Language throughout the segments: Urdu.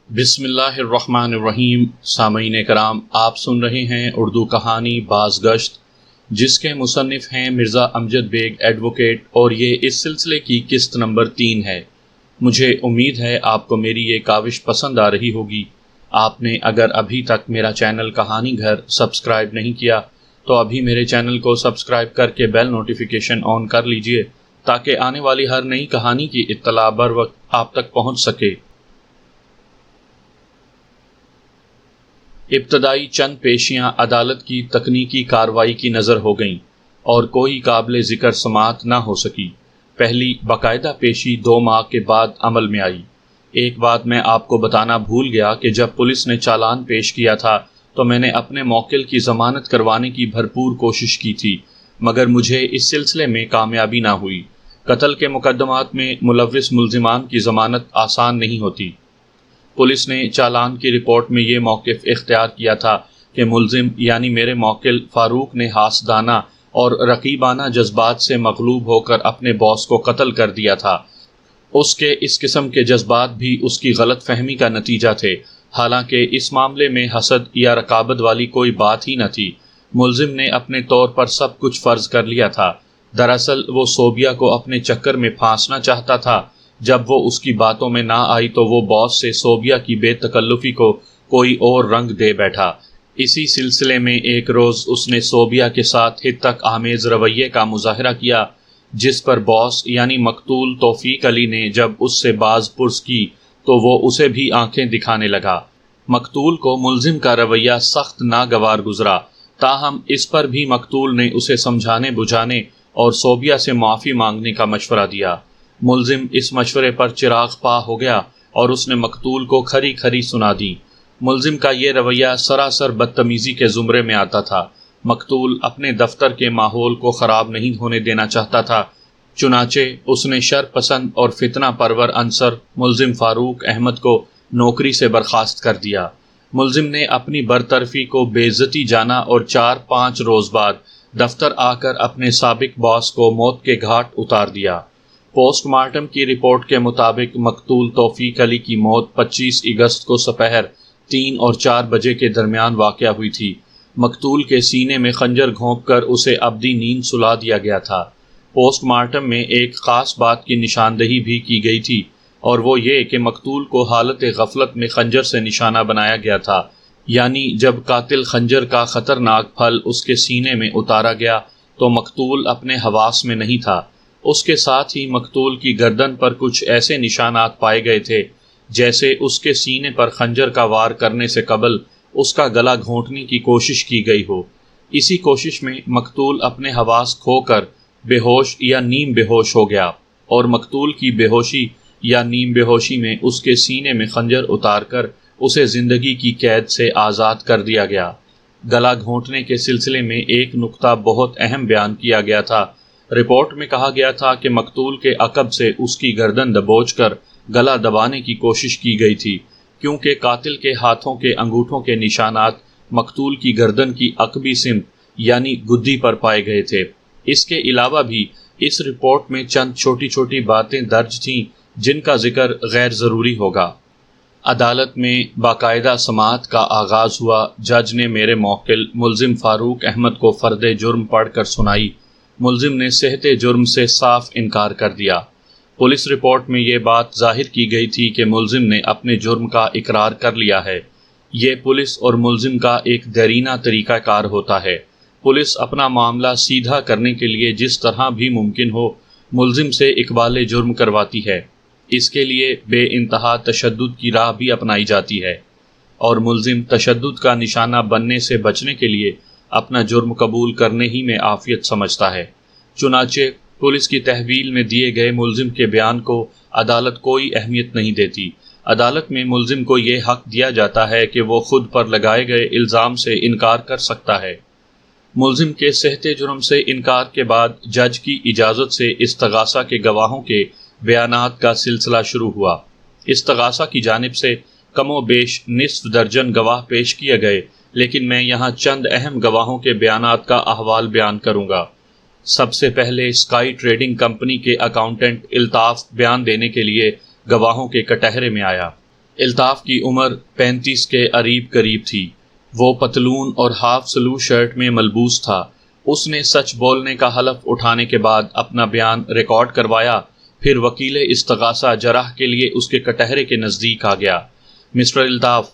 بسم اللہ الرحمن الرحیم۔ سامعین کرام، آپ سن رہے ہیں اردو کہانی بازگشت، جس کے مصنف ہیں مرزا امجد بیگ ایڈوکیٹ، اور یہ اس سلسلے کی قسط نمبر 3 ہے۔ مجھے امید ہے آپ کو میری یہ کاوش پسند آ رہی ہوگی۔ آپ نے اگر ابھی تک میرا چینل کہانی گھر سبسکرائب نہیں کیا تو ابھی میرے چینل کو سبسکرائب کر کے بیل نوٹیفیکیشن آن کر لیجئے، تاکہ آنے والی ہر نئی کہانی کی اطلاع بر وقت آپ تک پہنچ سکے۔ ابتدائی چند پیشیاں عدالت کی تکنیکی کارروائی کی نظر ہو گئیں اور کوئی قابل ذکر سماعت نہ ہو سکی۔ پہلی باقاعدہ پیشی 2 ماہ کے بعد عمل میں آئی۔ ایک بات میں آپ کو بتانا بھول گیا کہ جب پولیس نے چالان پیش کیا تھا تو میں نے اپنے موکل کی ضمانت کروانے کی بھرپور کوشش کی تھی، مگر مجھے اس سلسلے میں کامیابی نہ ہوئی۔ قتل کے مقدمات میں ملوث ملزمان کی ضمانت آسان نہیں ہوتی۔ پولیس نے چالان کی رپورٹ میں یہ موقف اختیار کیا تھا کہ ملزم یعنی میرے موکل فاروق نے حاسدانہ اور رقیبانہ جذبات سے مغلوب ہو کر اپنے باس کو قتل کر دیا تھا۔ اس کے اس قسم کے جذبات بھی اس کی غلط فہمی کا نتیجہ تھے، حالانکہ اس معاملے میں حسد یا رقابت والی کوئی بات ہی نہ تھی۔ ملزم نے اپنے طور پر سب کچھ فرض کر لیا تھا۔ دراصل وہ صوبیہ کو اپنے چکر میں پھانسنا چاہتا تھا۔ جب وہ اس کی باتوں میں نہ آئی تو وہ باس سے صوبیہ کی بے تکلفی کو کوئی اور رنگ دے بیٹھا۔ اسی سلسلے میں ایک روز اس نے صوبیہ کے ساتھ ہتک آمیز رویے کا مظاہرہ کیا، جس پر باس یعنی مقتول توفیق علی نے جب اس سے باز پرس کی تو وہ اسے بھی آنکھیں دکھانے لگا۔ مقتول کو ملزم کا رویہ سخت ناگوار گزرا، تاہم اس پر بھی مقتول نے اسے سمجھانے بجھانے اور صوبیہ سے معافی مانگنے کا مشورہ دیا۔ ملزم اس مشورے پر چراغ پا ہو گیا اور اس نے مقتول کو کھری کھری سنا دی۔ ملزم کا یہ رویہ سراسر بدتمیزی کے زمرے میں آتا تھا۔ مقتول اپنے دفتر کے ماحول کو خراب نہیں ہونے دینا چاہتا تھا، چنانچہ اس نے شر پسند اور فتنہ پرور عنصر ملزم فاروق احمد کو نوکری سے برخاست کر دیا۔ ملزم نے اپنی برطرفی کو بے عزتی جانا اور 4-5 روز بعد دفتر آ کر اپنے سابق باس کو موت کے گھاٹ اتار دیا۔ پوسٹ مارٹم کی رپورٹ کے مطابق مقتول توفیق علی کی موت 25 اگست کو سپہر 3 اور 4 بجے کے درمیان واقع ہوئی تھی۔ مقتول کے سینے میں خنجر گھونپ کر اسے ابدی نیند سلا دیا گیا تھا۔ پوسٹ مارٹم میں ایک خاص بات کی نشاندہی بھی کی گئی تھی، اور وہ یہ کہ مقتول کو حالت غفلت میں خنجر سے نشانہ بنایا گیا تھا، یعنی جب قاتل خنجر کا خطرناک پھل اس کے سینے میں اتارا گیا تو مقتول اپنے حواس میں نہیں تھا۔ اس کے ساتھ ہی مقتول کی گردن پر کچھ ایسے نشانات پائے گئے تھے جیسے اس کے سینے پر خنجر کا وار کرنے سے قبل اس کا گلا گھونٹنے کی کوشش کی گئی ہو۔ اسی کوشش میں مقتول اپنے حواس کھو کر بے ہوش یا نیم بے ہوش ہو گیا، اور مقتول کی بے ہوشی یا نیم بے ہوشی میں اس کے سینے میں خنجر اتار کر اسے زندگی کی قید سے آزاد کر دیا گیا۔ گلا گھونٹنے کے سلسلے میں ایک نقطہ بہت اہم بیان کیا گیا تھا۔ رپورٹ میں کہا گیا تھا کہ مقتول کے عقب سے اس کی گردن دبوچ کر گلا دبانے کی کوشش کی گئی تھی، کیونکہ قاتل کے ہاتھوں کے انگوٹھوں کے نشانات مقتول کی گردن کی عقبی سمت یعنی گدی پر پائے گئے تھے۔ اس کے علاوہ بھی اس رپورٹ میں چند چھوٹی چھوٹی باتیں درج تھیں جن کا ذکر غیر ضروری ہوگا۔ عدالت میں باقاعدہ سماعت کا آغاز ہوا۔ جج نے میرے موکل ملزم فاروق احمد کو فرد جرم پڑھ کر سنائی۔ ملزم نے صحت جرم سے صاف انکار کر دیا۔ پولیس رپورٹ میں یہ بات ظاہر کی گئی تھی کہ ملزم نے اپنے جرم کا اقرار کر لیا ہے۔ یہ پولیس اور ملزم کا ایک دیرینہ طریقہ کار ہوتا ہے۔ پولیس اپنا معاملہ سیدھا کرنے کے لیے جس طرح بھی ممکن ہو ملزم سے اقبال جرم کرواتی ہے۔ اس کے لیے بے انتہا تشدد کی راہ بھی اپنائی جاتی ہے، اور ملزم تشدد کا نشانہ بننے سے بچنے کے لیے اپنا جرم قبول کرنے ہی میں عافیت سمجھتا ہے۔ چنانچہ پولیس کی تحویل میں دیے گئے ملزم کے بیان کو عدالت کوئی اہمیت نہیں دیتی۔ عدالت میں ملزم کو یہ حق دیا جاتا ہے کہ وہ خود پر لگائے گئے الزام سے انکار کر سکتا ہے۔ ملزم کے صحت جرم سے انکار کے بعد جج کی اجازت سے استغاثہ کے گواہوں کے بیانات کا سلسلہ شروع ہوا۔ استغاثہ کی جانب سے کم و بیش نصف درجن گواہ پیش کیے گئے، لیکن میں یہاں چند اہم گواہوں کے بیانات کا احوال بیان کروں گا۔ سب سے پہلے اسکائی ٹریڈنگ کمپنی کے اکاؤنٹنٹ الطاف بیان دینے کے لیے گواہوں کے کٹہرے میں آیا۔ الطاف کی عمر 35 کے قریب تھی۔ وہ پتلون اور ہاف سلو شرٹ میں ملبوس تھا۔ اس نے سچ بولنے کا حلف اٹھانے کے بعد اپنا بیان ریکارڈ کروایا، پھر وکیل استغاثہ جرح کے لیے اس کے کٹہرے کے نزدیک آ گیا۔ مسٹر الطاف،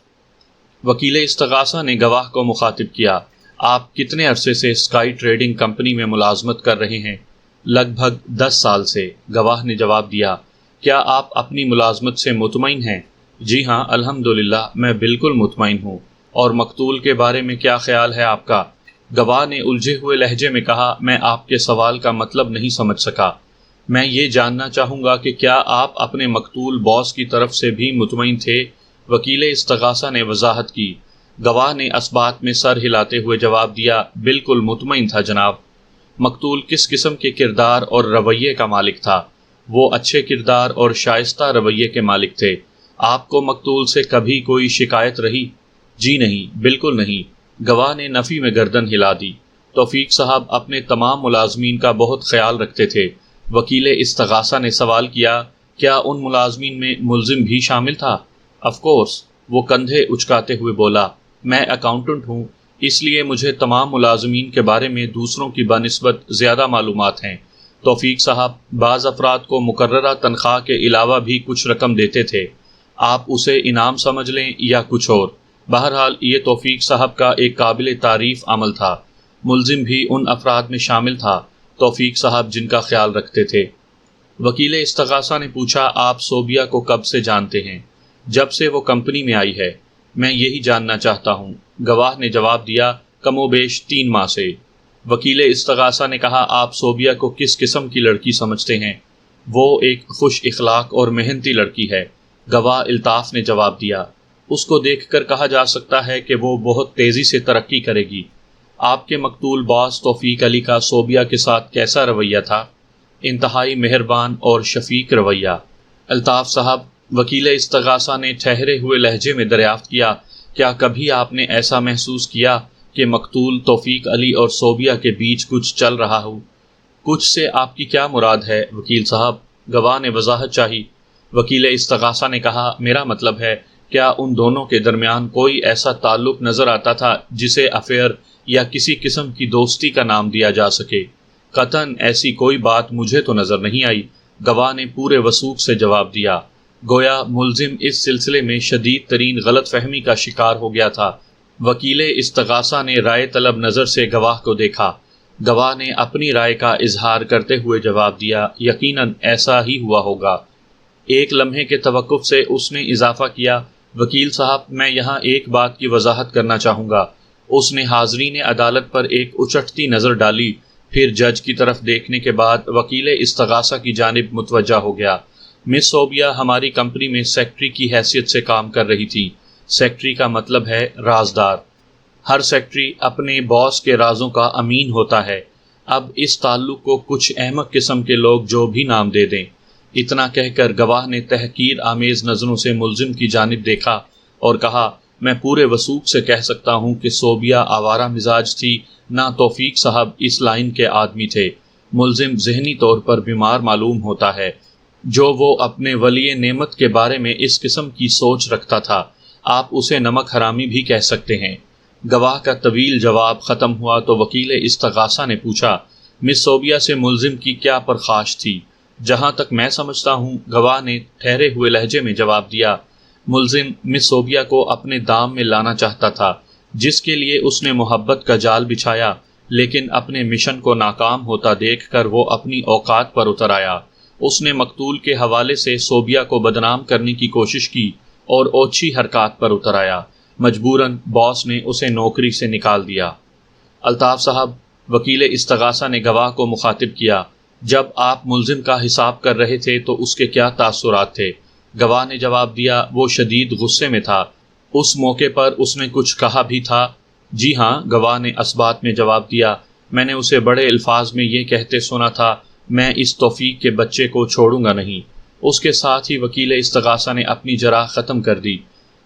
وکیل استغاثہ نے گواہ کو مخاطب کیا، آپ کتنے عرصے سے اسکائی ٹریڈنگ کمپنی میں ملازمت کر رہے ہیں؟ لگ بھگ 10 سال سے، گواہ نے جواب دیا۔ کیا آپ اپنی ملازمت سے مطمئن ہیں؟ جی ہاں، الحمدللہ میں بالکل مطمئن ہوں۔ اور مقتول کے بارے میں کیا خیال ہے آپ کا؟ گواہ نے الجھے ہوئے لہجے میں کہا، میں آپ کے سوال کا مطلب نہیں سمجھ سکا۔ میں یہ جاننا چاہوں گا کہ کیا آپ اپنے مقتول باس کی طرف سے بھی مطمئن تھے؟ وکیل استغاثہ نے وضاحت کی۔ گواہ نے اس بات میں سر ہلاتے ہوئے جواب دیا، بالکل مطمئن تھا جناب۔ مقتول کس قسم کے کردار اور رویے کا مالک تھا؟ وہ اچھے کردار اور شائستہ رویے کے مالک تھے۔ آپ کو مقتول سے کبھی کوئی شکایت رہی؟ جی نہیں، بالکل نہیں۔ گواہ نے نفی میں گردن ہلا دی۔ توفیق صاحب اپنے تمام ملازمین کا بہت خیال رکھتے تھے۔ وکیل استغاثہ نے سوال کیا، کیا ان ملازمین میں ملزم بھی شامل تھا؟ آف کورس، وہ کندھے اچکاتے ہوئے بولا، میں اکاؤنٹنٹ ہوں، اس لیے مجھے تمام ملازمین کے بارے میں دوسروں کی بنسبت زیادہ معلومات ہیں۔ توفیق صاحب بعض افراد کو مقررہ تنخواہ کے علاوہ بھی کچھ رقم دیتے تھے، آپ اسے انعام سمجھ لیں یا کچھ اور۔ بہرحال یہ توفیق صاحب کا ایک قابل تعریف عمل تھا۔ ملزم بھی ان افراد میں شامل تھا، توفیق صاحب جن کا خیال رکھتے تھے۔ وکیل استغاثہ نے پوچھا، آپ صوبیہ کو کب سے جانتے ہیں؟ جب سے وہ کمپنی میں آئی ہے۔ میں یہی جاننا چاہتا ہوں۔ گواہ نے جواب دیا، کم و بیش 3 ماہ سے۔ وکیل استغاثہ نے کہا، آپ صوبیہ کو کس قسم کی لڑکی سمجھتے ہیں؟ وہ ایک خوش اخلاق اور محنتی لڑکی ہے، گواہ الطاف نے جواب دیا۔ اس کو دیکھ کر کہا جا سکتا ہے کہ وہ بہت تیزی سے ترقی کرے گی۔ آپ کے مقتول باس توفیق علی کا صوبیہ کے ساتھ کیسا رویہ تھا؟ انتہائی مہربان اور شفیق رویہ۔ الطاف صاحب، وکیل استغاثہ نے ٹھہرے ہوئے لہجے میں دریافت کیا، کیا کبھی آپ نے ایسا محسوس کیا کہ مقتول توفیق علی اور صوبیہ کے بیچ کچھ چل رہا ہو؟ کچھ سے آپ کی کیا مراد ہے وکیل صاحب؟ گواہ نے وضاحت چاہی۔ وکیل استغاثہ نے کہا، میرا مطلب ہے، کیا ان دونوں کے درمیان کوئی ایسا تعلق نظر آتا تھا جسے افیئر یا کسی قسم کی دوستی کا نام دیا جا سکے؟ قطعاً ایسی کوئی بات مجھے تو نظر نہیں آئی، گواہ نے پورے وثوق سے جواب دیا، گویا ملزم اس سلسلے میں شدید ترین غلط فہمی کا شکار ہو گیا تھا۔ وکیل استغاثہ نے رائے طلب نظر سے گواہ کو دیکھا۔ گواہ نے اپنی رائے کا اظہار کرتے ہوئے جواب دیا، یقیناً ایسا ہی ہوا ہوگا۔ ایک لمحے کے توقف سے اس نے اضافہ کیا، وکیل صاحب، میں یہاں ایک بات کی وضاحت کرنا چاہوں گا۔ اس نے حاضرین عدالت پر ایک اچٹتی نظر ڈالی، پھر جج کی طرف دیکھنے کے بعد وکیل استغاثہ کی جانب متوجہ ہو گیا۔ مس صوبیہ ہماری کمپنی میں سیکٹری کی حیثیت سے کام کر رہی تھی۔ سیکٹری کا مطلب ہے رازدار۔ ہر سیکٹری اپنے باس کے رازوں کا امین ہوتا ہے۔ اب اس تعلق کو کچھ احمق قسم کے لوگ جو بھی نام دے دیں۔ اتنا کہہ کر گواہ نے تحقیر آمیز نظروں سے ملزم کی جانب دیکھا اور کہا، میں پورے وثوق سے کہہ سکتا ہوں کہ صوبیہ آوارہ مزاج تھی، نہ توفیق صاحب اس لائن کے آدمی تھے۔ ملزم ذہنی طور پر بیمار معلوم ہوتا ہے۔ جو وہ اپنے ولی نعمت کے بارے میں اس قسم کی سوچ رکھتا تھا، آپ اسے نمک حرامی بھی کہہ سکتے ہیں۔ گواہ کا طویل جواب ختم ہوا تو وکیل استغاثہ نے پوچھا، مس صوبیہ سے ملزم کی کیا پرخاش تھی؟ جہاں تک میں سمجھتا ہوں، گواہ نے ٹھہرے ہوئے لہجے میں جواب دیا، ملزم مس صوبیہ کو اپنے دام میں لانا چاہتا تھا، جس کے لیے اس نے محبت کا جال بچھایا، لیکن اپنے مشن کو ناکام ہوتا دیکھ کر وہ اپنی اوقات پر اتر آیا۔ اس نے مقتول کے حوالے سے صوبیہ کو بدنام کرنے کی کوشش کی اور اوچھی حرکات پر اتر آیا۔ مجبوراً باس نے اسے نوکری سے نکال دیا۔ الطاف صاحب، وکیل استغاثہ نے گواہ کو مخاطب کیا، جب آپ ملزم کا حساب کر رہے تھے تو اس کے کیا تاثرات تھے؟ گواہ نے جواب دیا، وہ شدید غصے میں تھا۔ اس موقع پر اس نے کچھ کہا بھی تھا؟ جی ہاں، گواہ نے اثبات میں جواب دیا، میں نے اسے بڑے الفاظ میں یہ کہتے سنا تھا، میں اس توفیق کے بچے کو چھوڑوں گا نہیں۔ اس کے ساتھ ہی وکیل استغاثہ نے اپنی جرح ختم کر دی۔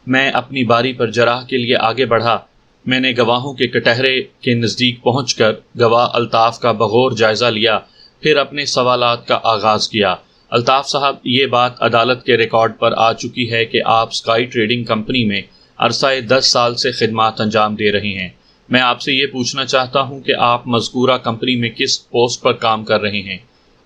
میں اپنی باری پر جرح کے لیے آگے بڑھا۔ میں نے گواہوں کے کٹہرے کے نزدیک پہنچ کر گواہ الطاف کا بغور جائزہ لیا، پھر اپنے سوالات کا آغاز کیا۔ الطاف صاحب، یہ بات عدالت کے ریکارڈ پر آ چکی ہے کہ آپ اسکائی ٹریڈنگ کمپنی میں عرصہ 10 سال سے خدمات انجام دے رہے ہیں۔ میں آپ سے یہ پوچھنا چاہتا ہوں کہ آپ مذکورہ کمپنی میں کس پوسٹ پر کام کر رہے ہیں؟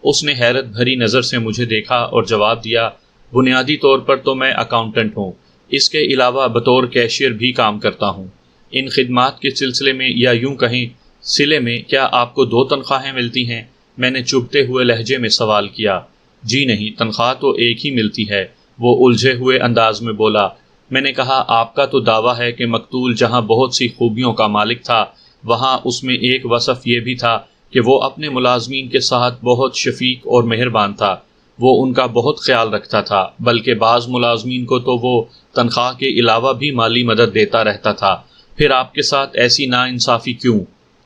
اس نے حیرت بھری نظر سے مجھے دیکھا اور جواب دیا، بنیادی طور پر تو میں اکاؤنٹنٹ ہوں، اس کے علاوہ بطور کیشیئر بھی کام کرتا ہوں۔ ان خدمات کے سلسلے میں یا یوں کہیں سلے میں کیا آپ کو 2 تنخواہیں ملتی ہیں؟ میں نے چبھتے ہوئے لہجے میں سوال کیا۔ جی نہیں، تنخواہ تو ایک ہی ملتی ہے، وہ الجھے ہوئے انداز میں بولا۔ میں نے کہا، آپ کا تو دعویٰ ہے کہ مقتول جہاں بہت سی خوبیوں کا مالک تھا، وہاں اس میں ایک وصف یہ بھی تھا کہ وہ اپنے ملازمین کے ساتھ بہت شفیق اور مہربان تھا، وہ ان کا بہت خیال رکھتا تھا، بلکہ بعض ملازمین کو تو وہ تنخواہ کے علاوہ بھی مالی مدد دیتا رہتا تھا۔ پھر آپ کے ساتھ ایسی ناانصافی کیوں؟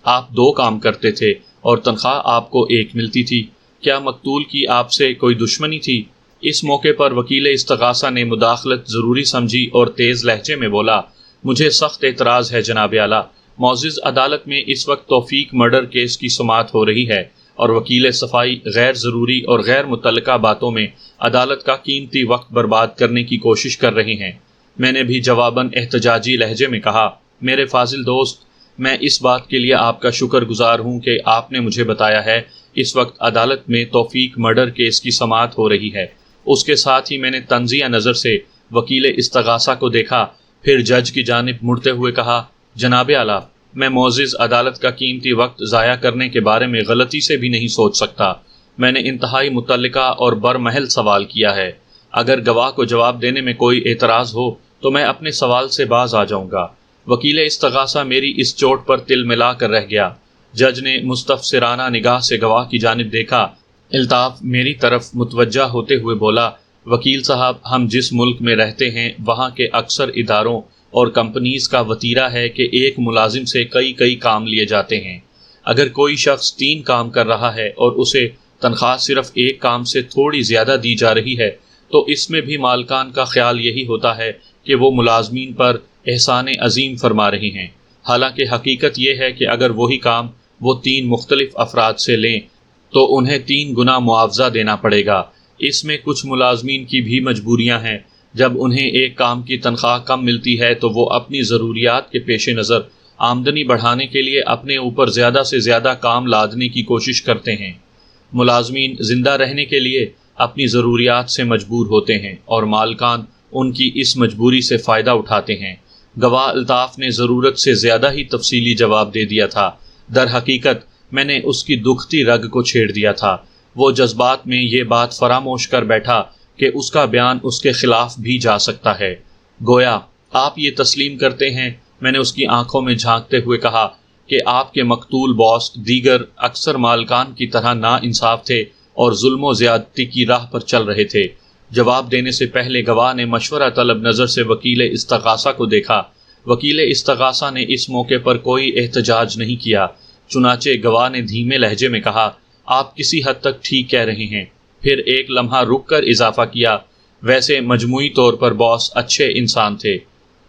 آپ 2 کام کرتے تھے اور تنخواہ آپ کو 1 ملتی تھی۔ کیا مقتول کی آپ سے کوئی دشمنی تھی؟ اس موقع پر وکیل استغاثہ نے مداخلت ضروری سمجھی اور تیز لہجے میں بولا، مجھے سخت اعتراض ہے جناب اعلیٰ، معزز عدالت میں اس وقت توفیق مرڈر کیس کی سماعت ہو رہی ہے اور وکیل صفائی غیر ضروری اور غیر متعلقہ باتوں میں عدالت کا قیمتی وقت برباد کرنے کی کوشش کر رہے ہیں۔ میں نے بھی جواباً احتجاجی لہجے میں کہا، میرے فاضل دوست، میں اس بات کے لیے آپ کا شکر گزار ہوں کہ آپ نے مجھے بتایا ہے اس وقت عدالت میں توفیق مرڈر کیس کی سماعت ہو رہی ہے۔ اس کے ساتھ ہی میں نے تنزیہ نظر سے وکیل استغاثہ کو دیکھا، پھر جج کی جانب مڑتے ہوئے کہا، جناب اعلیٰ، میں معزز عدالت کا قیمتی وقت ضائع کرنے کے بارے میں غلطی سے بھی نہیں سوچ سکتا۔ میں نے انتہائی متعلقہ اور برمحل سوال کیا ہے۔ اگر گواہ کو جواب دینے میں کوئی اعتراض ہو تو میں اپنے سوال سے باز آ جاؤں گا۔ وکیل استغاثہ میری اس چوٹ پر تل ملا کر رہ گیا۔ جج نے مستفسرانہ نگاہ سے گواہ کی جانب دیکھا۔ الطاف میری طرف متوجہ ہوتے ہوئے بولا، وکیل صاحب، ہم جس ملک میں رہتے ہیں وہاں کے اکثر اداروں اور کمپنیز کا وتیرہ ہے کہ ایک ملازم سے کئی کام لیے جاتے ہیں۔ اگر کوئی شخص 3 کام کر رہا ہے اور اسے تنخواہ صرف 1 کام سے تھوڑی زیادہ دی جا رہی ہے تو اس میں بھی مالکان کا خیال یہی ہوتا ہے کہ وہ ملازمین پر احسان عظیم فرما رہے ہیں، حالانکہ حقیقت یہ ہے کہ اگر وہی کام وہ 3 مختلف افراد سے لیں تو انہیں 3 گنا معاوضہ دینا پڑے گا۔ اس میں کچھ ملازمین کی بھی مجبوریاں ہیں، جب انہیں ایک کام کی تنخواہ کم ملتی ہے تو وہ اپنی ضروریات کے پیش نظر آمدنی بڑھانے کے لیے اپنے اوپر زیادہ سے زیادہ کام لادنے کی کوشش کرتے ہیں۔ ملازمین زندہ رہنے کے لیے اپنی ضروریات سے مجبور ہوتے ہیں اور مالکان ان کی اس مجبوری سے فائدہ اٹھاتے ہیں۔ گواہ الطاف نے ضرورت سے زیادہ ہی تفصیلی جواب دے دیا تھا۔ در حقیقت میں نے اس کی دکھتی رگ کو چھیڑ دیا تھا۔ وہ جذبات میں یہ بات فراموش کر بیٹھا کہ اس کا بیان اس کے خلاف بھی جا سکتا ہے۔ گویا آپ یہ تسلیم کرتے ہیں، میں نے اس کی آنکھوں میں جھانکتے ہوئے کہا، کہ آپ کے مقتول باس دیگر اکثر مالکان کی طرح نا انصاف تھے اور ظلم و زیادتی کی راہ پر چل رہے تھے۔ جواب دینے سے پہلے گواہ نے مشورہ طلب نظر سے وکیل استغاثہ کو دیکھا۔ وکیل استغاثہ نے اس موقع پر کوئی احتجاج نہیں کیا، چنانچہ گواہ نے دھیمے لہجے میں کہا، آپ کسی حد تک ٹھیک کہہ رہے ہیں۔ پھر ایک لمحہ رک کر اضافہ کیا، ویسے مجموعی طور پر باس اچھے انسان تھے۔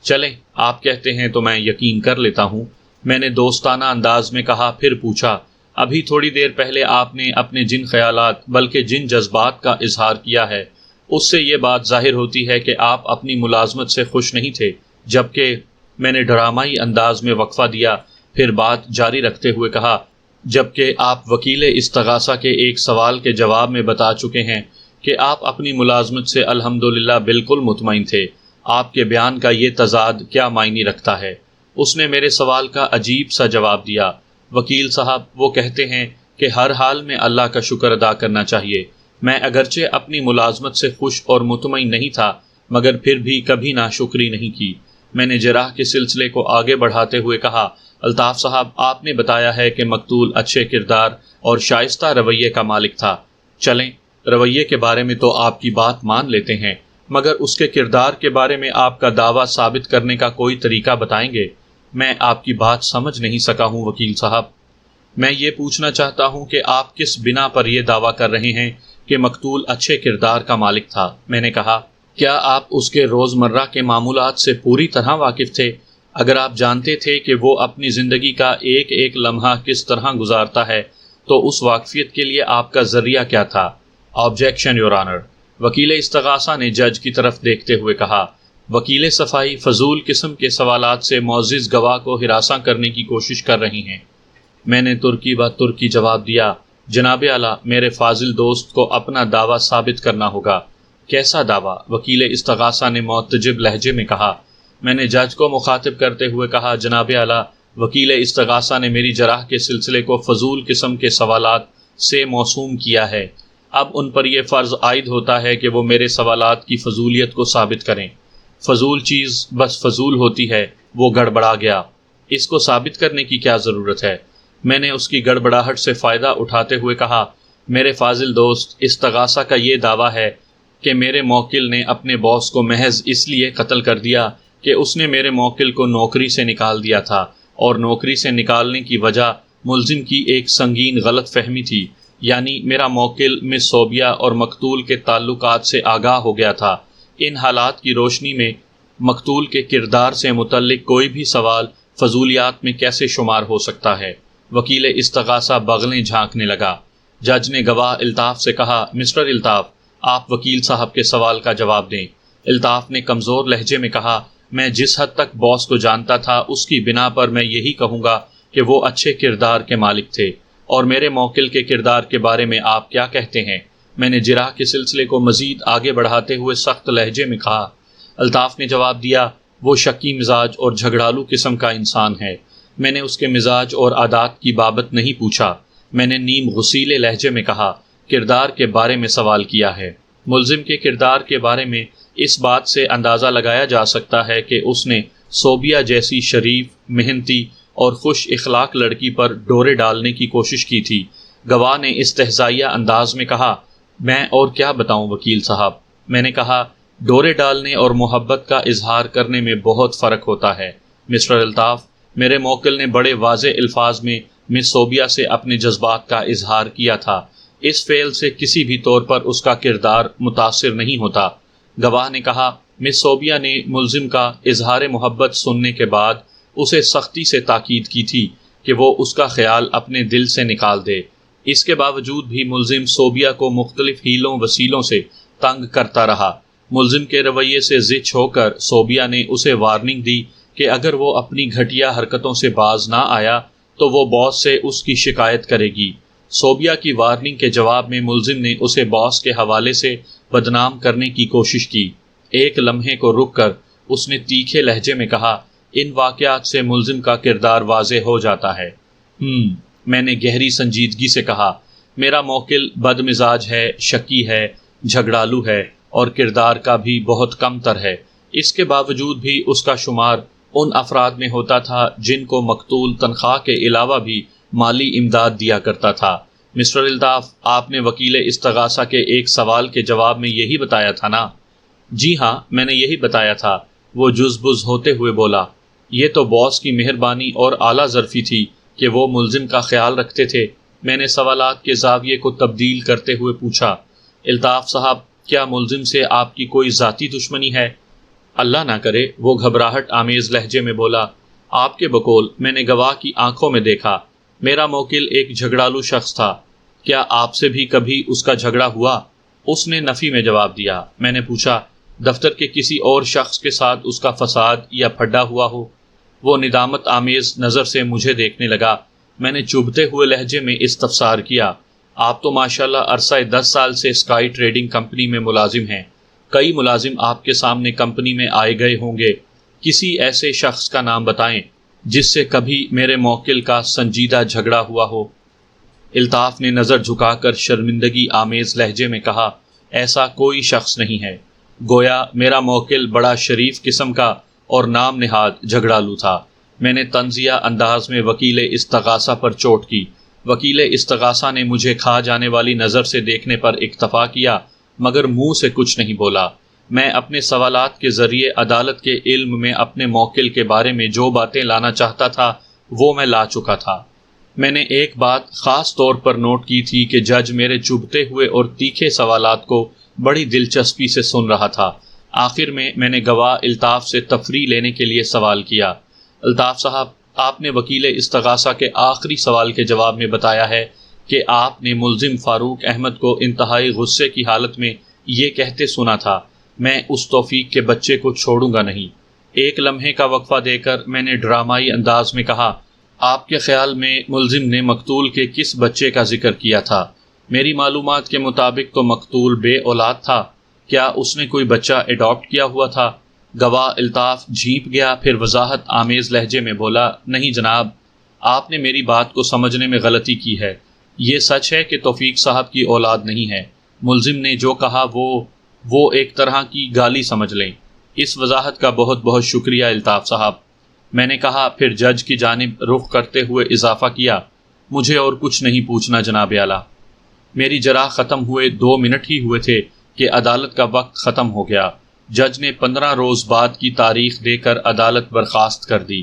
چلیں، آپ کہتے ہیں تو میں یقین کر لیتا ہوں، میں نے دوستانہ انداز میں کہا، پھر پوچھا، ابھی تھوڑی دیر پہلے آپ نے اپنے جن خیالات بلکہ جن جذبات کا اظہار کیا ہے اس سے یہ بات ظاہر ہوتی ہے کہ آپ اپنی ملازمت سے خوش نہیں تھے، جبکہ میں نے ڈرامائی انداز میں وقفہ دیا، پھر بات جاری رکھتے ہوئے کہا، جبکہ آپ وکیل استغاثہ کے ایک سوال کے جواب میں بتا چکے ہیں کہ آپ اپنی ملازمت سے الحمدللہ بالکل مطمئن تھے۔ آپ کے بیان کا یہ تضاد کیا معنی رکھتا ہے؟ اس نے میرے سوال کا عجیب سا جواب دیا، وکیل صاحب، وہ کہتے ہیں کہ ہر حال میں اللہ کا شکر ادا کرنا چاہیے۔ میں اگرچہ اپنی ملازمت سے خوش اور مطمئن نہیں تھا، مگر پھر بھی کبھی ناشکری نہیں کی۔ میں نے جراح کے سلسلے کو آگے بڑھاتے ہوئے کہا، الطاف صاحب، آپ نے بتایا ہے کہ مقتول اچھے کردار اور شائستہ رویے کا مالک تھا۔ چلیں، رویے کے بارے میں تو آپ کی بات مان لیتے ہیں، مگر اس کے کردار کے بارے میں آپ کا دعویٰ ثابت کرنے کا کوئی طریقہ بتائیں گے؟ میں آپ کی بات سمجھ نہیں سکا ہوں وکیل صاحب۔ میں یہ پوچھنا چاہتا ہوں کہ آپ کس بنا پر یہ دعویٰ کر رہے ہیں کہ مقتول اچھے کردار کا مالک تھا؟ میں نے کہا، کیا آپ اس کے روزمرہ کے معمولات سے پوری طرح واقف تھے؟ اگر آپ جانتے تھے کہ وہ اپنی زندگی کا ایک ایک لمحہ کس طرح گزارتا ہے تو اس واقفیت کے لیے آپ کا ذریعہ کیا تھا؟ Objection your owner. وکیل استغاثہ نے جج کی طرف دیکھتے ہوئے کہا، وکیل صفائی فضول قسم کے سوالات سے معزز گواہ کو ہراساں کرنے کی کوشش کر رہی ہیں۔ میں نے ترکی بات ترکی جواب دیا، جناب اعلیٰ، میرے فاضل دوست کو اپنا دعویٰ ثابت کرنا ہوگا۔ کیسا دعویٰ؟ وکیل استغاثہ نے معتجب لہجے میں کہا۔ میں نے جج کو مخاطب کرتے ہوئے کہا، جناب اعلیٰ، وکیل استغاثہ نے میری جرح کے سلسلے کو فضول قسم کے سوالات سے موسوم کیا ہے۔ اب ان پر یہ فرض عائد ہوتا ہے کہ وہ میرے سوالات کی فضولیت کو ثابت کریں۔ فضول چیز بس فضول ہوتی ہے، وہ گڑبڑا گیا، اس کو ثابت کرنے کی کیا ضرورت ہے؟ میں نے اس کی گڑبڑاہٹ سے فائدہ اٹھاتے ہوئے کہا، میرے فاضل دوست، استغاثہ کا یہ دعویٰ ہے کہ میرے موکل نے اپنے باس کو محض اس لیے قتل کر دیا کہ اس نے میرے موکل کو نوکری سے نکال دیا تھا، اور نوکری سے نکالنے کی وجہ ملزم کی ایک سنگین غلط فہمی تھی، یعنی میرا موکل مس صوبیہ اور مقتول کے تعلقات سے آگاہ ہو گیا تھا۔ ان حالات کی روشنی میں مقتول کے کردار سے متعلق کوئی بھی سوال فضولیات میں کیسے شمار ہو سکتا ہے؟ وکیل استغاثہ بغلیں جھانکنے لگا۔ جج نے گواہ الطاف سے کہا، مسٹر الطاف، آپ وکیل صاحب کے سوال کا جواب دیں۔ الطاف نے کمزور لہجے میں کہا، میں جس حد تک باس کو جانتا تھا اس کی بنا پر میں یہی کہوں گا کہ وہ اچھے کردار کے مالک تھے، اور میرے موکل کے کردار کے بارے میں آپ کیا کہتے ہیں؟ میں نے جرح کے سلسلے کو مزید آگے بڑھاتے ہوئے سخت لہجے میں کہا۔ الطاف نے جواب دیا، وہ شکی مزاج اور جھگڑالو قسم کا انسان ہے۔ میں نے اس کے مزاج اور عادات کی بابت نہیں پوچھا، میں نے نیم غصیلے لہجے میں کہا، کردار کے بارے میں سوال کیا ہے۔ ملزم کے کردار کے بارے میں اس بات سے اندازہ لگایا جا سکتا ہے کہ اس نے صوبیہ جیسی شریف، محنتی اور خوش اخلاق لڑکی پر ڈورے ڈالنے کی کوشش کی تھی۔ گواہ نے استہزائیہ انداز میں کہا، میں اور کیا بتاؤں وکیل صاحب؟ میں نے کہا، ڈورے ڈالنے اور محبت کا اظہار کرنے میں بہت فرق ہوتا ہے مسٹر الطاف۔ میرے موکل نے بڑے واضح الفاظ میں مس صوبیہ سے اپنے جذبات کا اظہار کیا تھا۔ اس فعل سے کسی بھی طور پر اس کا کردار متاثر نہیں ہوتا۔ گواہ نے کہا، مس صوبیہ نے ملزم کا اظہار محبت سننے کے بعد اسے سختی سے تاکید کی تھی کہ وہ اس کا خیال اپنے دل سے نکال دے۔ اس کے باوجود بھی ملزم صوبیہ کو مختلف ہیلوں وسیلوں سے تنگ کرتا رہا۔ ملزم کے رویے سے زچ ہو کر صوبیہ نے اسے وارننگ دی کہ اگر وہ اپنی گھٹیا حرکتوں سے باز نہ آیا تو وہ باس سے اس کی شکایت کرے گی۔ صوبیہ کی وارننگ کے جواب میں ملزم نے اسے باس کے حوالے سے بدنام کرنے کی کوشش کی۔ ایک لمحے کو رک کر اس نے تیکھے لہجے میں کہا، ان واقعات سے ملزم کا کردار واضح ہو جاتا ہے۔ میں نے گہری سنجیدگی سے کہا، میرا موکل بد مزاج ہے، شکی ہے، جھگڑالو ہے اور کردار کا بھی بہت کم تر ہے۔ اس کے باوجود بھی اس کا شمار ان افراد میں ہوتا تھا جن کو مقتول تنخواہ کے علاوہ بھی مالی امداد دیا کرتا تھا۔ مسٹر الطاف، آپ نے وکیل استغاثہ کے ایک سوال کے جواب میں یہی بتایا تھا نا؟ جی ہاں، میں نے یہی بتایا تھا، وہ جز بز ہوتے ہوئے بولا۔ یہ تو باس کی مہربانی اور اعلیٰ ظرفی تھی کہ وہ ملزم کا خیال رکھتے تھے۔ میں نے سوالات کے زاویے کو تبدیل کرتے ہوئے پوچھا، الطاف صاحب، کیا ملزم سے آپ کی کوئی ذاتی دشمنی ہے؟ اللہ نہ کرے، وہ گھبراہٹ آمیز لہجے میں بولا۔ آپ کے بقول میں نے گواہ کی آنکھوں میں دیکھا، میرا موکل ایک جھگڑالو شخص تھا۔ کیا آپ سے بھی کبھی اس کا جھگڑا ہوا؟ اس نے نفی میں جواب دیا۔ میں نے پوچھا، دفتر کے کسی اور شخص کے ساتھ اس کا فساد یا پھڈا ہوا ہو؟ وہ ندامت آمیز نظر سے مجھے دیکھنے لگا۔ میں نے چبھتے ہوئے لہجے میں استفسار کیا، آپ تو ماشاءاللہ عرصہ 10 سال سے اسکائی ٹریڈنگ کمپنی میں ملازم ہیں، کئی ملازم آپ کے سامنے کمپنی میں آئے گئے ہوں گے، کسی ایسے شخص کا نام بتائیں جس سے کبھی میرے موکل کا سنجیدہ جھگڑا ہوا ہو۔ الطاف نے نظر جھکا کر شرمندگی آمیز لہجے میں کہا، ایسا کوئی شخص نہیں ہے۔ گویا میرا موکل بڑا شریف قسم کا اور نام نہاد جھگڑالو تھا۔ میں نے طنزیہ انداز میں وکیل استغاثہ پر چوٹ کی۔ وکیل استغاثہ نے مجھے کھا جانے والی نظر سے دیکھنے پر اکتفا کیا، مگر منہ سے کچھ نہیں بولا۔ میں اپنے سوالات کے ذریعے عدالت کے علم میں اپنے موکل کے بارے میں جو باتیں لانا چاہتا تھا وہ میں لا چکا تھا۔ میں نے ایک بات خاص طور پر نوٹ کی تھی کہ جج میرے چبھتے ہوئے اور تیکھے سوالات کو بڑی دلچسپی سے سن رہا تھا۔ آخر میں نے گواہ الطاف سے تفریح لینے کے لیے سوال کیا، الطاف صاحب، آپ نے وکیل استغاثہ کے آخری سوال کے جواب میں بتایا ہے کہ آپ نے ملزم فاروق احمد کو انتہائی غصے کی حالت میں یہ کہتے سنا تھا، میں اس توفیق کے بچے کو چھوڑوں گا نہیں۔ ایک لمحے کا وقفہ دے کر میں نے ڈرامائی انداز میں کہا، آپ کے خیال میں ملزم نے مقتول کے کس بچے کا ذکر کیا تھا؟ میری معلومات کے مطابق تو مقتول بے اولاد تھا، کیا اس نے کوئی بچہ ایڈاپٹ کیا ہوا تھا؟ گواہ الطاف جھیپ گیا، پھر وضاحت آمیز لہجے میں بولا، نہیں جناب، آپ نے میری بات کو سمجھنے میں غلطی کی ہے۔ یہ سچ ہے کہ توفیق صاحب کی اولاد نہیں ہے۔ ملزم نے جو کہا وہ ایک طرح کی گالی سمجھ لیں۔ اس وضاحت کا بہت بہت شکریہ الطاف صاحب، میں نے کہا، پھر جج کی جانب رخ کرتے ہوئے اضافہ کیا، مجھے اور کچھ نہیں پوچھنا جناب اعلیٰ۔ میری جراح ختم ہوئے 2 منٹ ہی ہوئے تھے کہ عدالت کا وقت ختم ہو گیا۔ جج نے 15 روز بعد کی تاریخ دے کر عدالت برخاست کر دی۔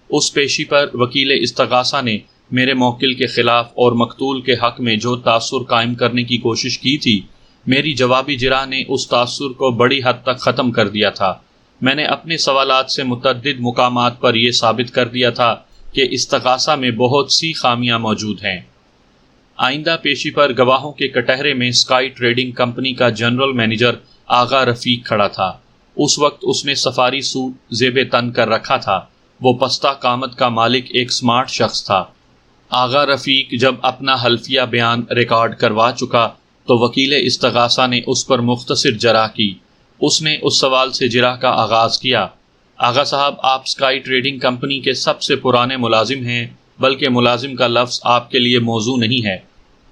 اس پیشی پر وکیل استغاثہ نے میرے موکل کے خلاف اور مقتول کے حق میں جو تاثر قائم کرنے کی کوشش کی تھی، میری جوابی جرح نے اس تاثر کو بڑی حد تک ختم کر دیا تھا۔ میں نے اپنے سوالات سے متعدد مقامات پر یہ ثابت کر دیا تھا کہ استغاثہ میں بہت سی خامیاں موجود ہیں۔ آئندہ پیشی پر گواہوں کے کٹہرے میں اسکائی ٹریڈنگ کمپنی کا جنرل مینیجر آغا رفیق کھڑا تھا۔ اس وقت اس نے سفاری سوٹ زیب تن کر رکھا تھا۔ وہ پستہ قامت کا مالک ایک سمارٹ شخص تھا۔ آغا رفیق جب اپنا حلفیہ بیان ریکارڈ کروا چکا تو وکیل استغاثہ نے اس پر مختصر جرح کی۔ اس نے اس سوال سے جرح کا آغاز کیا، آغا صاحب، آپ اسکائی ٹریڈنگ کمپنی کے سب سے پرانے ملازم ہیں، بلکہ ملازم کا لفظ آپ کے لیے موضوع نہیں ہے۔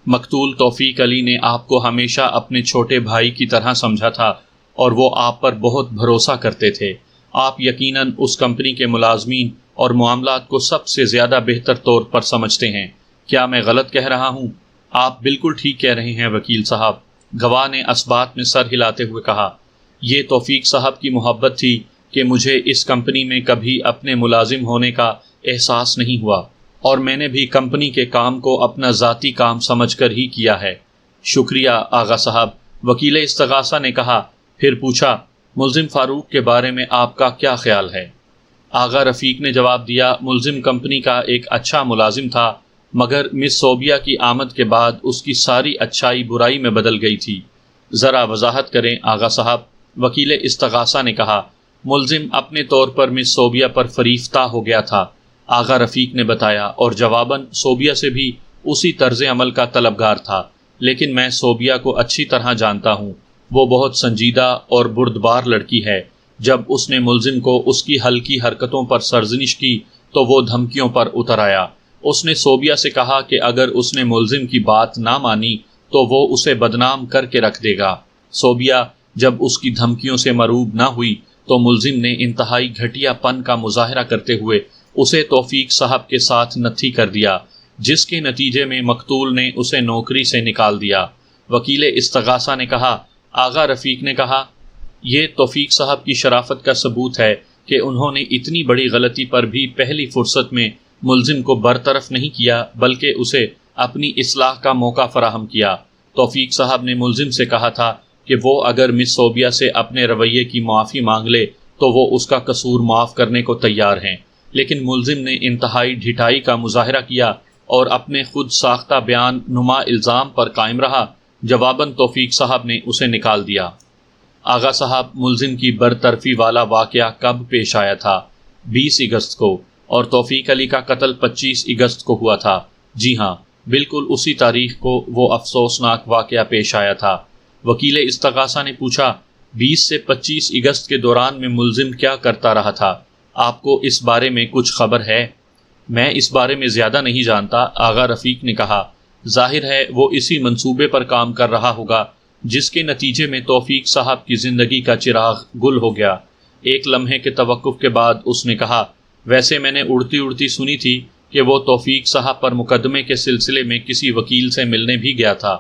مقتول توفیق علی نے آپ کو ہمیشہ اپنے چھوٹے بھائی کی طرح سمجھا تھا اور وہ آپ پر بہت بھروسہ کرتے تھے۔ آپ یقیناً اس کمپنی کے ملازمین اور معاملات کو سب سے زیادہ بہتر طور پر سمجھتے ہیں۔ کیا میں غلط کہہ رہا ہوں؟ آپ بالکل ٹھیک کہہ رہے ہیں وکیل صاحب، گواہ نے اسبات میں سر ہلاتے ہوئے کہا۔ یہ توفیق صاحب کی محبت تھی کہ مجھے اس کمپنی میں کبھی اپنے ملازم ہونے کا احساس نہیں ہوا، اور میں نے بھی کمپنی کے کام کو اپنا ذاتی کام سمجھ کر ہی کیا ہے۔ شکریہ آغا صاحب، وکیل استغاثہ نے کہا، پھر پوچھا، ملزم فاروق کے بارے میں آپ کا کیا خیال ہے؟ آغا رفیق نے جواب دیا، ملزم کمپنی کا ایک اچھا ملازم تھا، مگر مس صوبیہ کی آمد کے بعد اس کی ساری اچھائی برائی میں بدل گئی تھی۔ ذرا وضاحت کریں آغا صاحب، وکیل استغاثہ نے کہا۔ ملزم اپنے طور پر مس صوبیہ پر فریفتہ ہو گیا تھا، آغا رفیق نے بتایا، اور جواباً صوبیہ سے بھی اسی طرز عمل کا طلبگار تھا۔ لیکن میں صوبیہ کو اچھی طرح جانتا ہوں، وہ بہت سنجیدہ اور بردبار لڑکی ہے۔ جب اس نے ملزم کو اس کی ہلکی حرکتوں پر سرزنش کی تو وہ دھمکیوں پر اتر آیا۔ اس نے صوبیہ سے کہا کہ اگر اس نے ملزم کی بات نہ مانی تو وہ اسے بدنام کر کے رکھ دے گا۔ صوبیہ جب اس کی دھمکیوں سے مروب نہ ہوئی تو ملزم نے انتہائی گھٹیا پن کا مظاہرہ کرتے ہوئے اسے توفیق صاحب کے ساتھ نتھی کر دیا، جس کے نتیجے میں مقتول نے اسے نوکری سے نکال دیا۔ وکیل استغاثہ نے کہا، آغا رفیق نے کہا، یہ توفیق صاحب کی شرافت کا ثبوت ہے کہ انہوں نے اتنی بڑی غلطی پر بھی پہلی فرصت میں ملزم کو برطرف نہیں کیا، بلکہ اسے اپنی اصلاح کا موقع فراہم کیا۔ توفیق صاحب نے ملزم سے کہا تھا کہ وہ اگر مس صوبیہ سے اپنے رویے کی معافی مانگ لے تو وہ اس کا قصور معاف کرنے کو تیار ہیں، لیکن ملزم نے انتہائی ڈھٹائی کا مظاہرہ کیا اور اپنے خود ساختہ بیان نما الزام پر قائم رہا۔ جواباً توفیق صاحب نے اسے نکال دیا۔ آغا صاحب، ملزم کی برطرفی والا واقعہ کب پیش آیا تھا؟ 20 اگست کو، اور توفیق علی کا قتل 25 اگست کو ہوا تھا۔ جی ہاں، بالکل اسی تاریخ کو وہ افسوسناک واقعہ پیش آیا تھا۔ وکیل استغاثہ نے پوچھا، 20 سے 25 اگست کے دوران میں ملزم کیا کرتا رہا تھا؟ آپ کو اس بارے میں کچھ خبر ہے؟ میں اس بارے میں زیادہ نہیں جانتا، آغا رفیق نے کہا۔ ظاہر ہے وہ اسی منصوبے پر کام کر رہا ہوگا جس کے نتیجے میں توفیق صاحب کی زندگی کا چراغ گل ہو گیا۔ ایک لمحے کے توقف کے بعد اس نے کہا، ویسے میں نے اڑتی اڑتی سنی تھی کہ وہ توفیق صاحب پر مقدمے کے سلسلے میں کسی وکیل سے ملنے بھی گیا تھا۔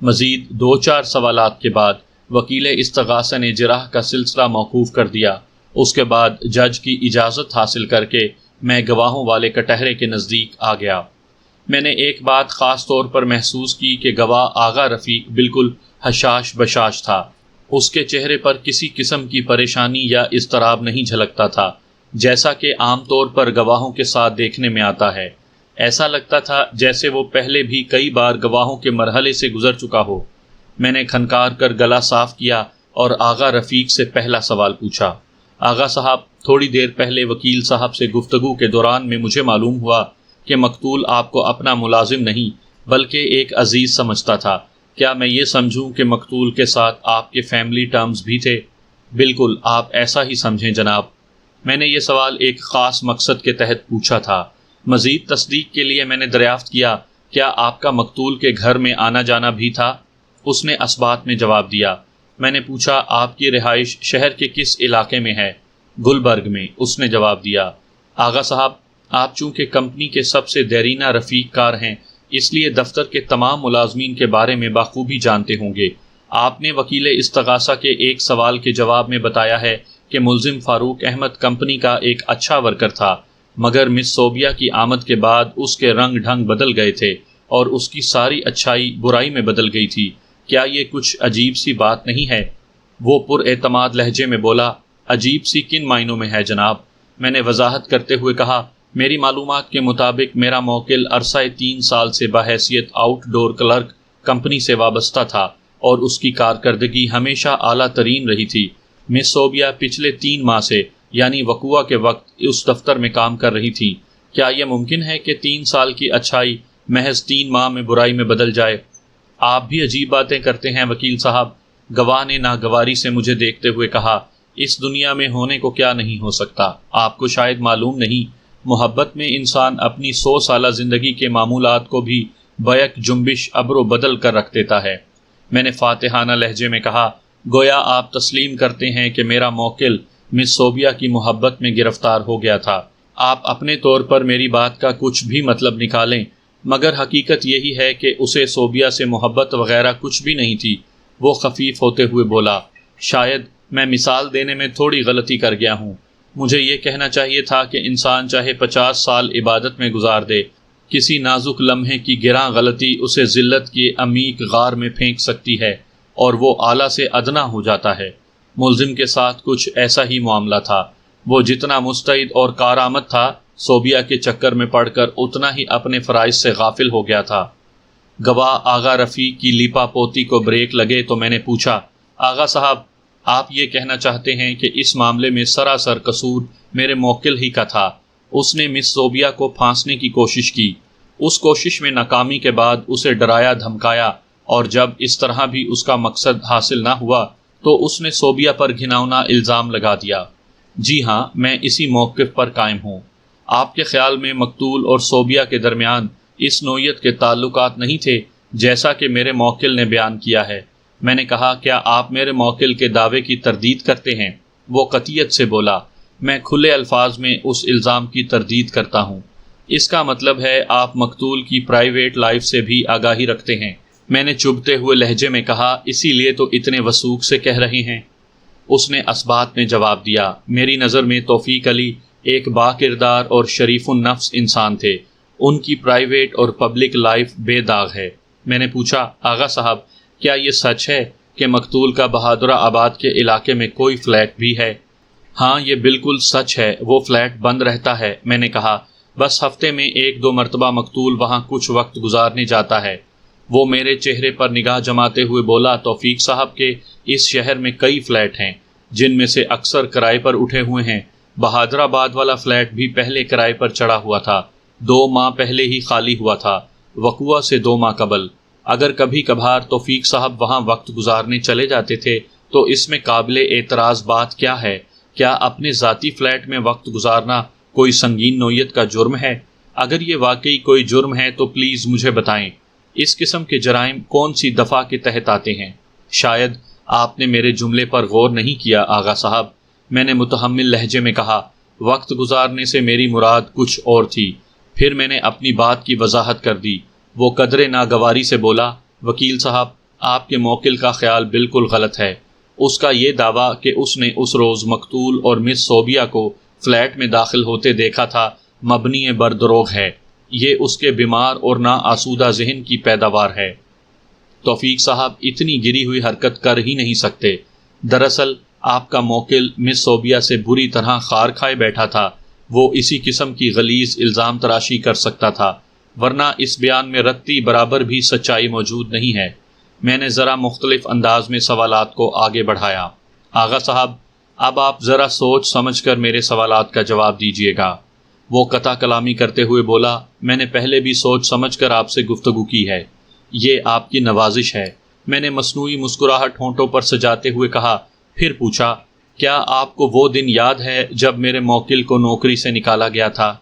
مزید 2-4 سوالات کے بعد وکیل استغاثہ نے جرح کا سلسلہ موقوف کر دیا۔ اس کے بعد جج کی اجازت حاصل کر کے میں گواہوں والے کٹہرے کے نزدیک آ گیا۔ میں نے ایک بات خاص طور پر محسوس کی کہ گواہ آغا رفیق بالکل حشاش بشاش تھا۔ اس کے چہرے پر کسی قسم کی پریشانی یا اضطراب نہیں جھلکتا تھا، جیسا کہ عام طور پر گواہوں کے ساتھ دیکھنے میں آتا ہے۔ ایسا لگتا تھا جیسے وہ پہلے بھی کئی بار گواہوں کے مرحلے سے گزر چکا ہو۔ میں نے کھنکار کر گلا صاف کیا اور آغا رفیق سے پہلا سوال پوچھا۔ آغا صاحب، تھوڑی دیر پہلے وکیل صاحب سے گفتگو کے دوران میں مجھے معلوم ہوا کہ مقتول آپ کو اپنا ملازم نہیں بلکہ ایک عزیز سمجھتا تھا۔ کیا میں یہ سمجھوں کہ مقتول کے ساتھ آپ کے فیملی ٹرمز بھی تھے؟ بالکل، آپ ایسا ہی سمجھیں جناب۔ میں نے یہ سوال ایک خاص مقصد کے تحت پوچھا تھا۔ مزید تصدیق کے لیے میں نے دریافت کیا، کیا آپ کا مقتول کے گھر میں آنا جانا بھی تھا؟ اس نے اثبات میں جواب دیا۔ میں نے پوچھا، آپ کی رہائش شہر کے کس علاقے میں ہے؟ گلبرگ میں، اس نے جواب دیا۔ آغا صاحب، آپ چونکہ کمپنی کے سب سے دیرینہ رفیق کار ہیں، اس لیے دفتر کے تمام ملازمین کے بارے میں بخوبی جانتے ہوں گے۔ آپ نے وکیل استغاثہ کے ایک سوال کے جواب میں بتایا ہے کہ ملزم فاروق احمد کمپنی کا ایک اچھا ورکر تھا، مگر مس صوبیہ کی آمد کے بعد اس کے رنگ ڈھنگ بدل گئے تھے اور اس کی ساری اچھائی برائی میں بدل گئی تھی۔ کیا یہ کچھ عجیب سی بات نہیں ہے؟ وہ پر اعتماد لہجے میں بولا۔ عجیب سی کن معنوں میں ہے جناب؟ میں نے وضاحت کرتے ہوئے کہا، میری معلومات کے مطابق میرا موکل عرصہ 3 سال سے بحیثیت آؤٹ ڈور کلرک کمپنی سے وابستہ تھا اور اس کی کارکردگی ہمیشہ اعلیٰ ترین رہی تھی۔ مس صوبیہ پچھلے 3 ماہ سے یعنی وقوع کے وقت اس دفتر میں کام کر رہی تھی۔ کیا یہ ممکن ہے کہ 3 سال کی اچھائی محض 3 ماہ میں برائی میں بدل جائے؟ آپ بھی عجیب باتیں کرتے ہیں وکیل صاحب، گواہ نے ناگواری سے مجھے دیکھتے ہوئے کہا۔ اس دنیا میں ہونے کو کیا نہیں ہو سکتا، آپ کو شاید معلوم نہیں، محبت میں انسان اپنی 100 سالہ زندگی کے معمولات کو بھی بیک جنبش ابر و بدل کر رکھ دیتا ہے۔ میں نے فاتحانہ لہجے میں کہا، گویا آپ تسلیم کرتے ہیں کہ میرا موکل مس صوبیہ کی محبت میں گرفتار ہو گیا تھا۔ آپ اپنے طور پر میری بات کا کچھ بھی مطلب نکالیں، مگر حقیقت یہی ہے کہ اسے صوبیہ سے محبت وغیرہ کچھ بھی نہیں تھی۔ وہ خفیف ہوتے ہوئے بولا، شاید میں مثال دینے میں تھوڑی غلطی کر گیا ہوں۔ مجھے یہ کہنا چاہیے تھا کہ انسان چاہے 50 سال عبادت میں گزار دے، کسی نازک لمحے کی گراں غلطی اسے ذلت کے عمیق غار میں پھینک سکتی ہے اور وہ اعلیٰ سے ادنا ہو جاتا ہے۔ ملزم کے ساتھ کچھ ایسا ہی معاملہ تھا۔ وہ جتنا مستعد اور کارآمد تھا، صوبیہ کے چکر میں پڑ کر اتنا ہی اپنے فرائض سے غافل ہو گیا تھا۔ گواہ آغا رفیق کی لیپا پوتی کو بریک لگے تو میں نے پوچھا، آغا صاحب، آپ یہ کہنا چاہتے ہیں کہ اس معاملے میں سراسر قصور میرے موکل ہی کا تھا؟ اس نے مس صوبیہ کو پھانسنے کی کوشش کی۔ اس کوشش میں ناکامی کے بعد اسے ڈرایا دھمکایا، اور جب اس طرح بھی اس کا مقصد حاصل نہ ہوا تو اس نے صوبیہ پر گھناؤنا الزام لگا دیا۔ جی ہاں، میں اسی موقف پر قائم ہوں۔ آپ کے خیال میں مقتول اور صوبیہ کے درمیان اس نوعیت کے تعلقات نہیں تھے جیسا کہ میرے موکل نے بیان کیا ہے؟ میں نے کہا، کیا آپ میرے موکل کے دعوے کی تردید کرتے ہیں؟ وہ قطعیت سے بولا، میں کھلے الفاظ میں اس الزام کی تردید کرتا ہوں۔ اس کا مطلب ہے آپ مقتول کی پرائیویٹ لائف سے بھی آگاہی رکھتے ہیں؟ میں نے چبھتے ہوئے لہجے میں کہا، اسی لیے تو اتنے وثوق سے کہہ رہے ہیں۔ اس نے اثبات میں جواب دیا، میری نظر میں توفیق علی ایک با کردار اور شریف النفس انسان تھے۔ ان کی پرائیویٹ اور پبلک لائف بے داغ ہے۔ میں نے پوچھا، آغا صاحب، کیا یہ سچ ہے کہ مقتول کا بہادرہ آباد کے علاقے میں کوئی فلیٹ بھی ہے؟ ہاں، یہ بالکل سچ ہے، وہ فلیٹ بند رہتا ہے۔ میں نے کہا، بس ہفتے میں 1-2 مرتبہ مقتول وہاں کچھ وقت گزارنے جاتا ہے۔ وہ میرے چہرے پر نگاہ جماتے ہوئے بولا، توفیق صاحب کے اس شہر میں کئی فلیٹ ہیں جن میں سے اکثر کرائے پر اٹھے ہوئے ہیں۔ بہادر آباد والا فلیٹ بھی پہلے کرائے پر چڑھا ہوا تھا، 2 ماہ پہلے ہی خالی ہوا تھا، وقوع سے 2 ماہ قبل۔ اگر کبھی کبھار توفیق صاحب وہاں وقت گزارنے چلے جاتے تھے تو اس میں قابل اعتراض بات کیا ہے؟ کیا اپنے ذاتی فلیٹ میں وقت گزارنا کوئی سنگین نوعیت کا جرم ہے؟ اگر یہ واقعی کوئی جرم ہے تو پلیز مجھے بتائیں، اس قسم کے جرائم کون سی دفعہ کے تحت آتے ہیں؟ شاید آپ نے میرے جملے پر غور نہیں کیا آغا صاحب، میں نے متحمل لہجے میں کہا، وقت گزارنے سے میری مراد کچھ اور تھی۔ پھر میں نے اپنی بات کی وضاحت کر دی۔ وہ قدرے ناگواری سے بولا، وکیل صاحب، آپ کے موکل کا خیال بالکل غلط ہے۔ اس کا یہ دعویٰ کہ اس نے اس روز مقتول اور مس صوبیہ کو فلیٹ میں داخل ہوتے دیکھا تھا مبنی بر دروغ ہے۔ یہ اس کے بیمار اور نا آسودہ ذہن کی پیداوار ہے۔ توفیق صاحب اتنی گری ہوئی حرکت کر ہی نہیں سکتے۔ دراصل آپ کا موکل مس صوبیہ سے بری طرح خار کھائے بیٹھا تھا۔ وہ اسی قسم کی غلیظ الزام تراشی کر سکتا تھا ورنہ اس بیان میں رتی برابر بھی سچائی موجود نہیں ہے۔ میں نے ذرا مختلف انداز میں سوالات کو آگے بڑھایا۔ آغا صاحب، اب آپ ذرا سوچ سمجھ کر میرے سوالات کا جواب دیجیے گا۔ وہ قطع کلامی کرتے ہوئے بولا، میں نے پہلے بھی سوچ سمجھ کر آپ سے گفتگو کی ہے، یہ آپ کی نوازش ہے۔ میں نے مصنوعی مسکراہٹ ہونٹوں پر سجاتے ہوئے کہا، پھر پوچھا، کیا آپ کو وہ دن یاد ہے جب میرے موکل کو نوکری سے نکالا گیا تھا؟